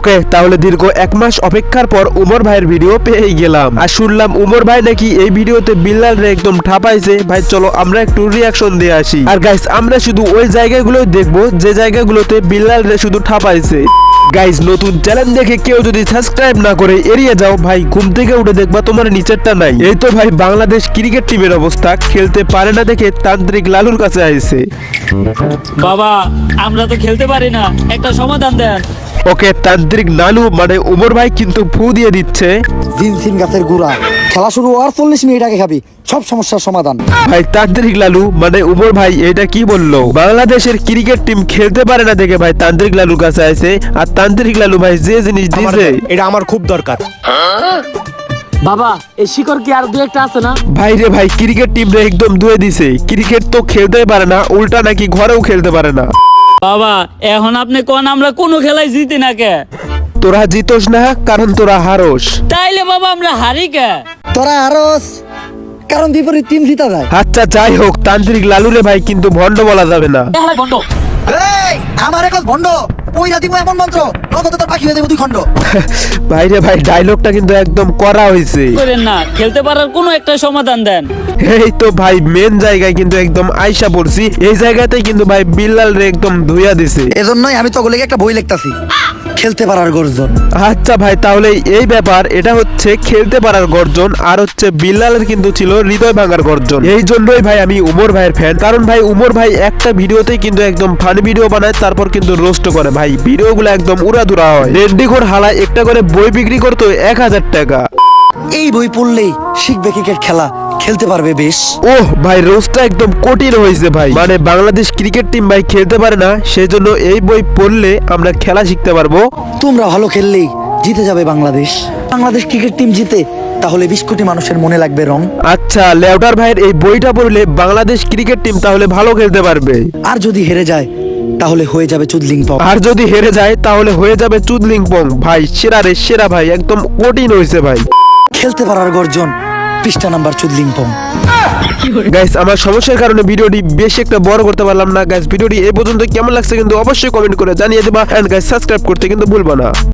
ওকে, তাহলে দীর্ঘ 1 মাস অপেক্ষার পর উমর ভাইয়ের ভিডিও পেয়ে গেলাম। আর শুনলাম উমর ভাই নাকি এই ভিডিওতে বিল্লাল রে একদম ঠাপাইছে। ভাই চলো আমরা একটু রিয়াকশন দিয়ে আসি। আর গাইস আমরা শুধু ওই জায়গাগুলো দেখবো যে জায়গাগুলোতে বিল্লাল রে শুধু ঠাপাইছে। গাইস নতুন চ্যানেল দেখে কেউ যদি সাবস্ক্রাইব না করে এড়িয়ে যাও, ভাই ঘুম থেকে উঠে দেখবা তোমার নিচেরটা নাই। এই তো ভাই বাংলাদেশ ক্রিকেট টিমের অবস্থা, খেলতে পারে না দেখে তান্ত্রিক লালুর কাছে আইছে। বাবা আমরা তো খেলতে পারি না, একটা সমাধান দেন। ওকে, তান্ত্রিক লালু মানে উমর ভাই কিন্তু ফু দিয়ে দিচ্ছে। জিনসিন গাছের গুড়া, খেলা শুরু হওয়ার 40 মিনিট আগে খাবি, সব সমস্যার সমাধান। ভাই তান্ত্রিক লালু মানে উমর ভাই এটা কি বললো? বাংলাদেশের ক্রিকেট টিম খেলতে পারে না দেখে ভাই তান্ত্রিক লালুর কাছে আছে। আর তান্ত্রিক লালু ভাই যে জিনিস দিছে এটা আমার খুব দরকার। বাবা এই শিকড় কি আর দু একটা আছে না? ভাই রে ভাই ক্রিকেট টিম রে একদম ধুয়ে দিছে। ক্রিকেট তো খেলতেই পারে না, উল্টা নাকি ঘরেও খেলতে পারে না। বাবা এখন আপনি কোন আমরা কোনো খেলায় জিতি না কে? তোরা জিতোস না কারণ তোরা হারোস। তাইলে বাবা আমরা হারি কে? তোরা আরস কারণ বিপরীত টিম জিতা যায়। আচ্ছা যাই হোক, তান্ত্রিক লালু রে ভাই কিন্তু ভন্ড বলা যাবে না। খেলায় বন্ধ। এই আমার এখন ভন্ড পয়লা দিব এমন মন্ত্র নগদ তোর পাখি হয়ে দেব 2 খণ্ড। ভাই রে ভাই ডায়লগটা কিন্তু একদম করা হয়েছে। করেন না, খেলতে পারার কোনো একটা সমাধান দেন। এই তো ভাই মেন জায়গায় কিন্তু একদম আইসা পড়ছি। এই জায়গাতেই কিন্তু ভাই বিল্লাল রে একদম ধুইয়া দিছে। এজন্যই আমি তোগুলোকে একটা বই লিখতাছি, খেলতে পারার গর্জন। আচ্ছা ভাই তাহলে এই ব্যাপার, এটা হচ্ছে খেলতে পারার গর্জন, আর হচ্ছে বিল্লালের কিন্তু ছিল হৃদয় ভাঙার গর্জন। এই জন্যই ভাই আমি উমর ভাইয়ের ফ্যান, কারণ ভাই উমর ভাই একটা ভিডিওতেই কিন্তু একদম ফানি ভিডিও বানায়, তারপর কিন্তু রোস্ট করে। ভাই ভিডিওগুলো একদম উড়াধুরা হয়। রেড্ডিঘর হালায় একটা করে বই বিক্রি করতো 1000 টাকা। এই বই পড়লেই শিখবে ক্রিকেট খেলা, খেলতে পারবে বেশ। ওহ ভাই রোস্টটা একদম কঠিন হয়েছে ভাই। মানে বাংলাদেশ ক্রিকেট টিম ভাই খেলতে পারে না, সেই জন্য এই বই পড়লে আমরা খেলা শিখতে পারবো। তোমরা ভালো খেললেই জিতে যাবে বাংলাদেশ। বাংলাদেশ ক্রিকেট টিম জিতে তাহলে 20 কোটি মানুষের মনে লাগবে রং। আচ্ছা লেউটার ভাইয়ের এই বইটা পড়লে বাংলাদেশ ক্রিকেট টিম তাহলে ভালো খেলতে পারবে। আর যদি হেরে যায় তাহলে হয়ে যাবে চুদলিং পং। আর যদি হেরে যায় তাহলে হয়ে যাবে চুদলিং পং। ভাই সেরা রে সেরা ভাই, একদম কঠিন হয়েছে ভাই। খেলতে পারার গর্জন, পৃষ্ঠা নাম্বার চুদলিং পং। গাইস আমার সমস্যার কারণে ভিডিওটি বেশি একটা বড় করতে পারলাম না। গাইস ভিডিওটি এই পর্যন্ত কেমন লাগছে কিন্তু অবশ্যই কমেন্ট করে জানিয়ে দেবা। এন্ড গাইস সাবস্ক্রাইব করতে কিন্তু ভুলবা না।